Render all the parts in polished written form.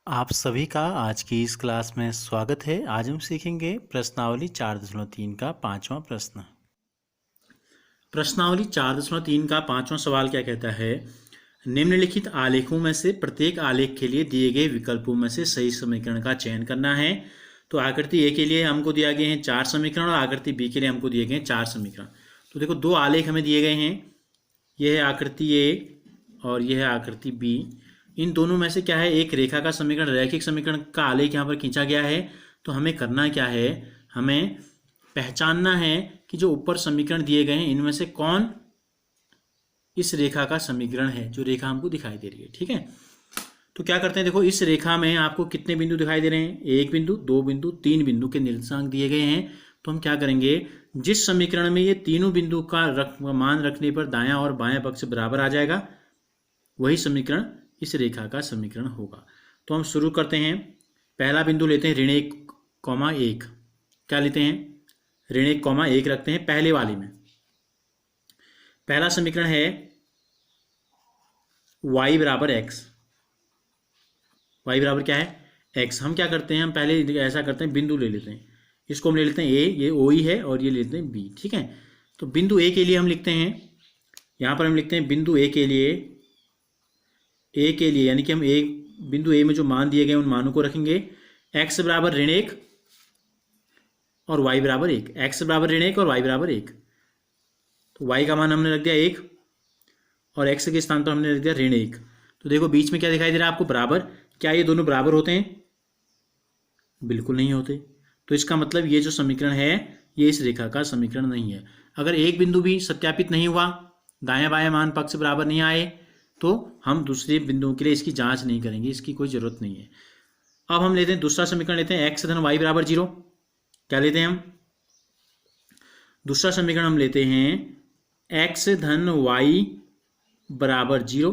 आप सभी का आज की इस क्लास में स्वागत है। आज हम सीखेंगे प्रश्नावली 4.3 का पांचवा प्रश्न। प्रश्नावली 4.3 का पांचवा सवाल क्या कहता है? निम्नलिखित आलेखों में से प्रत्येक आलेख के लिए दिए गए विकल्पों में से सही समीकरण का चयन करना है। तो आकृति ए के लिए हमको दिया गए हैं 4 समीकरण और आकृति बी के लिए हमको दिए गए हैं 4 समीकरण। तो देखो दो आलेख हमें दिए गए हैं, यह है आकृति ए और यह है आकृति बी। इन दोनों में से क्या है, एक रेखा का समीकरण, रैखिक समीकरण का आलेख यहाँ पर खींचा गया है। तो हमें करना क्या है, हमें पहचानना है कि जो ऊपर समीकरण दिए गए हैं इनमें से कौन इस रेखा का समीकरण है, जो रेखा हमको दिखाई दे रही है। ठीक है, तो क्या करते हैं, देखो इस रेखा में आपको कितने बिंदु दिखाई दे रहे हैं, 1 बिंदु, 2 बिंदु, 3 बिंदु के निर्देशांक दिए गए हैं। तो हम क्या करेंगे, जिस समीकरण में ये तीनों बिंदु का मान रखने पर दायां और बायां पक्ष बराबर आ जाएगा, वही समीकरण इस रेखा का समीकरण होगा। तो हम शुरू करते हैं। पहला बिंदु लेते हैं ऋण 1,1। क्या लेते हैं, ऋण 1,1 रखते हैं पहले वाले में। पहला समीकरण है y बराबर x। y बराबर क्या है, x। हम क्या करते हैं, हम पहले ऐसा करते हैं, बिंदु ले लेते हैं। इसको हम ले लेते हैं a, ये o ही है, और ये ले लेते हैं b। ठीक है, तो बिंदु a के लिए हम लिखते हैं, यहाँ पर हम लिखते हैं बिंदु a के लिए, यानी कि हम एक बिंदु ए में जो मान दिए गए उन मानों को रखेंगे। x बराबर ऋण 1 और y बराबर 1। x बराबर ऋण 1 और y बराबर 1। तो y का मान हमने रख दिया 1 और x के स्थान पर हमने रख दिया ऋण 1। तो देखो बीच में क्या दिखाई दे रहा है आपको, बराबर। क्या ये दोनों बराबर होते हैं? बिल्कुल नहीं होते। तो इसका मतलब ये जो समीकरण है ये इस रेखा का समीकरण नहीं है। अगर एक बिंदु भी सत्यापित नहीं हुआ, दायां बायां मान पक्ष बराबर नहीं आए, तो हम दूसरे बिंदुओं के लिए इसकी जांच नहीं करेंगे, इसकी कोई जरूरत नहीं है। अब हम लेते हैं दूसरा समीकरण, लेते हैं x धन y बराबर 0। क्या लेते हैं हम, दूसरा समीकरण हम लेते हैं x धन y बराबर 0।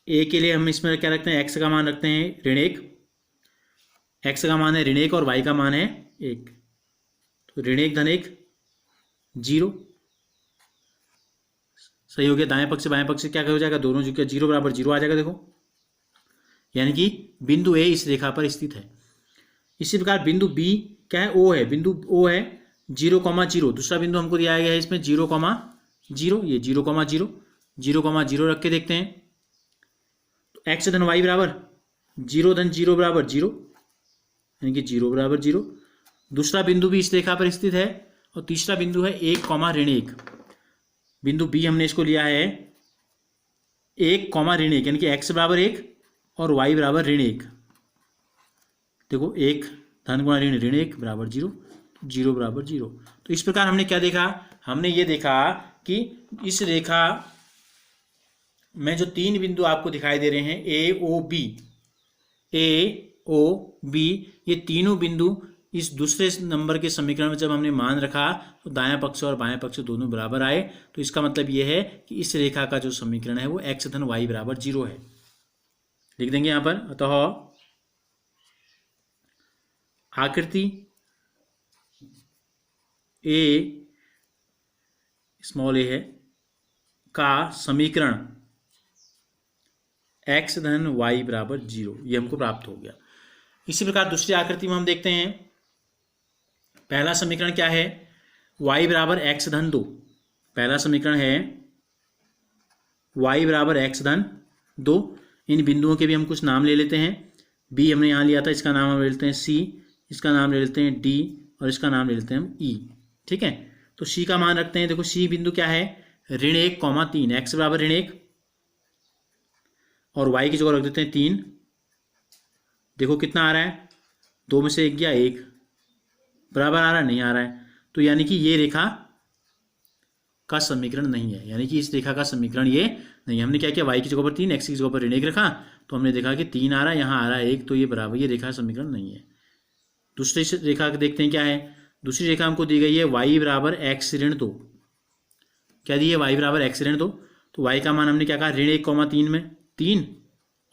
a के लिए हम इसमें क्या रखते हैं, x का मान रखते हैं ऋण 1। x का मान है ऋण 1 और y का मान है 1। तो ऋण 1 धन 1 0। सही हो गया। दाएं पक्ष से बाएं पक्ष से क्या हो जाएगा, दोनों जो क्या 0 बराबर 0 आ जाएगा। देखो यानी कि बिंदु ए इस रेखा पर स्थित है। इसी प्रकार बिंदु बी क्या है, ओ है। बिंदु ओ है 0,0। दूसरा बिंदु हमको दिया गया है इसमें 0,0। ये 0,0, 0,0 रख के देखते हैं। तो एक्स धन वाई बराबर 0 धन 0 बराबर 0, यानी कि 0 बराबर 0। दूसरा बिंदु भी इस रेखा पर स्थित है। और तीसरा बिंदु है 1, ऋण 1। बिंदु बी हमने इसको लिया है 1, ऋण 1, यानी कि x बराबर 1 और y बराबर ऋण 1। देखो 1 धन गुणा ऋण 1 बराबर 0, 0 बराबर 0। तो इस प्रकार हमने क्या देखा, हमने ये देखा कि इस रेखा में जो तीन बिंदु आपको दिखाई दे रहे हैं ए ओ बी, ये तीनों बिंदु इस दूसरे नंबर के समीकरण में जब हमने मान रखा तो दायां पक्ष और बायां पक्ष दोनों बराबर आए। तो इसका मतलब यह है कि इस रेखा का जो समीकरण है वो x धन y बराबर 0 है। लिख देंगे यहां पर। अतः आकृति ए, स्मॉल ए है, का समीकरण x धन y बराबर 0 ये हमको प्राप्त हो गया। इसी प्रकार दूसरी आकृति में हम देखते हैं, पहला समीकरण क्या है, y बराबर x धन 2। पहला समीकरण है y बराबर x धन 2। इन बिंदुओं के भी हम कुछ नाम ले लेते हैं। b हमने यहाँ लिया था, इसका नाम हम ले लेते हैं c, इसका नाम ले लेते हैं d और इसका नाम ले लेते हैं हम e। ठीक है, तो c का मान रखते हैं। देखो c बिंदु क्या है, ऋण 1,3। x बराबर ऋण 1 और y की जगह रख देते हैं 3। देखो कितना आ रहा है, 2 में से 1 गया 1, बराबर आ रहा है, नहीं आ रहा है। तो यानी कि ये रेखा का समीकरण नहीं है, यानी कि इस रेखा का समीकरण ये नहीं। हमने क्या किया, y की जगह पर 3, x की जगह पर ऋण 1 रखा, तो हमने देखा कि 3 आ रहा है, यहाँ आ रहा है 1, तो ये बराबर, ये रेखा समीकरण नहीं है। दूसरी रेखा देखते हैं क्या है। दूसरी रेखा हमको दी गई है y बराबर x ऋण 2। क्या दी है, y बराबर x ऋण 2। तो y का मान हमने क्या कहा, ऋण 1,3 में 3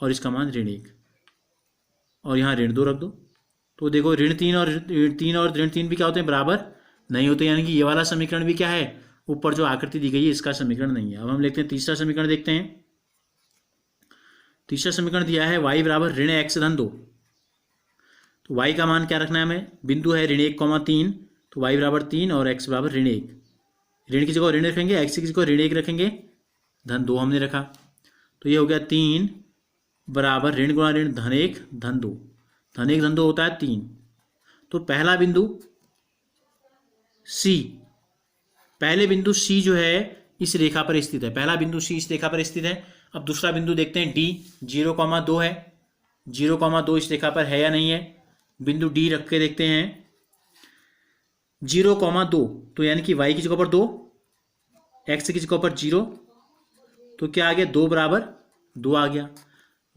और इसका मान ऋण 1 और यहाँ ऋण 2 रख दो। तो देखो ऋण 3 और ऋण 3 भी क्या होते हैं, बराबर नहीं होते। यानी कि ये वाला समीकरण भी क्या है, ऊपर जो आकृति दी गई है इसका समीकरण नहीं है। अब हम लिखते हैं तीसरा समीकरण, देखते हैं। तीसरा समीकरण दिया है y बराबर ऋण x धन 2। तो y का मान क्या रखना है हमें, बिंदु है ऋण 1,3, तो y बराबर 3 और x बराबर ऋण 1। ऋण की जगह ऋण रखेंगे, x की जगह ऋण 1 रखेंगे, धन 2 हमने रखा। तो ये हो गया 3 बराबर ऋण गुणा ऋण धन 1 धन 2। धन 1 धन 2 होता है 3। तो पहला बिंदु C, पहले बिंदु C जो है इस रेखा पर स्थित है। पहला बिंदु C इस रेखा पर स्थित है। अब दूसरा बिंदु देखते हैं D, 0,2 है। 0,2 इस रेखा पर है या नहीं है। बिंदु D रख के देखते हैं। 0,2 तो यानी कि y की जगह पर 2, x की जगह पर 0, तो क्या आ गया 2 बराबर 2 आ गया।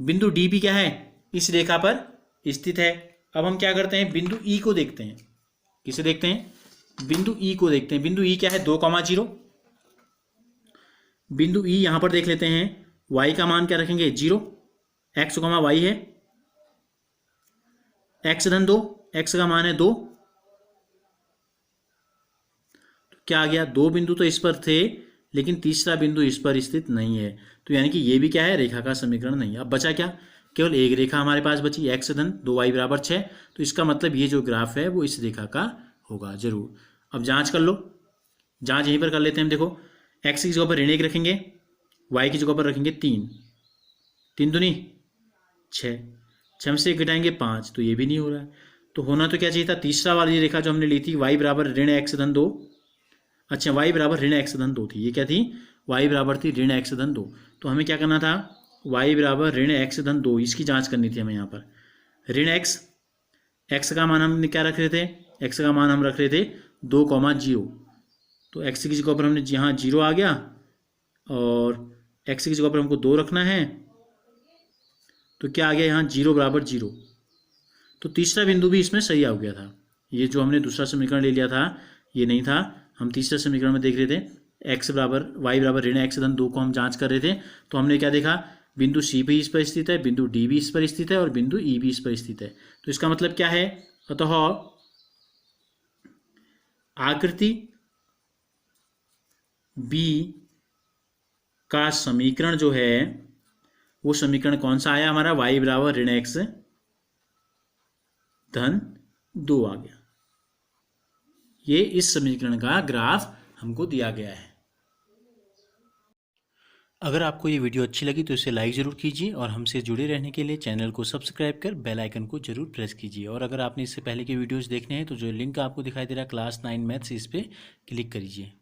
बिंदु डी भी क्या है, इस रेखा पर स्थित है। अब हम क्या करते हैं, बिंदु ई को देखते हैं। किसे देखते हैं, बिंदु ई को देखते हैं। बिंदु ई क्या है 2,0। बिंदु ई यहां पर देख लेते हैं। y का मान क्या रखेंगे 0, x, y है x धन 2, x का मान है 2। तो क्या आ गया, 2 बिंदु तो इस पर थे लेकिन तीसरा बिंदु इस पर स्थित नहीं है। तो यानी कि ये भी क्या है, रेखा का समीकरण नहीं है। अब बचा क्या, केवल एक रेखा हमारे पास बची, x धन 2y बराबर 6। तो इसका मतलब ये जो ग्राफ है वो इस रेखा का होगा जरूर। अब जांच कर लो, जांच यहीं पर कर लेते हैं हम। देखो x की जगह पर ऋण 1 रखेंगे, y की जगह पर रखेंगे 3, 3 दूनी 6, 6 से 1 घटाएंगे 5, तो ये भी नहीं हो रहा है। तो होना तो क्या चाहिए था, तीसरा वाली रेखा जो हमने ली थी y बराबर ऋण x धन 2, अच्छा y बराबर ऋण x धन 2 थी। ये क्या थी, y बराबर थी ऋण x धन 2। तो हमें क्या करना था, y बराबर ऋण x धन 2, इसकी जांच करनी थी हमें यहाँ पर। ऋण x का मान हमने क्या रख रहे थे, x का मान हम रख रहे थे 2,0। तो x की जगह पर हमने यहाँ 0 आ गया और x की जगह पर हमको 2 रखना है। तो क्या आ गया यहाँ 0 बराबर 0। तो तीसरा बिंदु भी इसमें सही आ गया था। ये जो हमने दूसरा समीकरण ले लिया था ये नहीं था, हम तीसरे समीकरण में देख रहे थे x बराबर y बराबर ऋण x धन 2 को हम जांच कर रहे थे। तो हमने क्या देखा, बिंदु C भी इस पर स्थित है, बिंदु D भी इस पर स्थित है और बिंदु E भी इस पर स्थित है। तो इसका मतलब क्या है, अतः आकृति B का समीकरण जो है वो समीकरण कौन सा आया हमारा, y बराबर ऋण x धन 2 आ गया। ये इस समीकरण का ग्राफ हमको दिया गया है। अगर आपको ये वीडियो अच्छी लगी तो इसे लाइक ज़रूर कीजिए और हमसे जुड़े रहने के लिए चैनल को सब्सक्राइब कर बेल आइकन को जरूर प्रेस कीजिए। और अगर आपने इससे पहले के वीडियोस देखने हैं तो जो लिंक आपको दिखाई दे रहा है क्लास 9 मैथ्स, इस पर क्लिक करिए।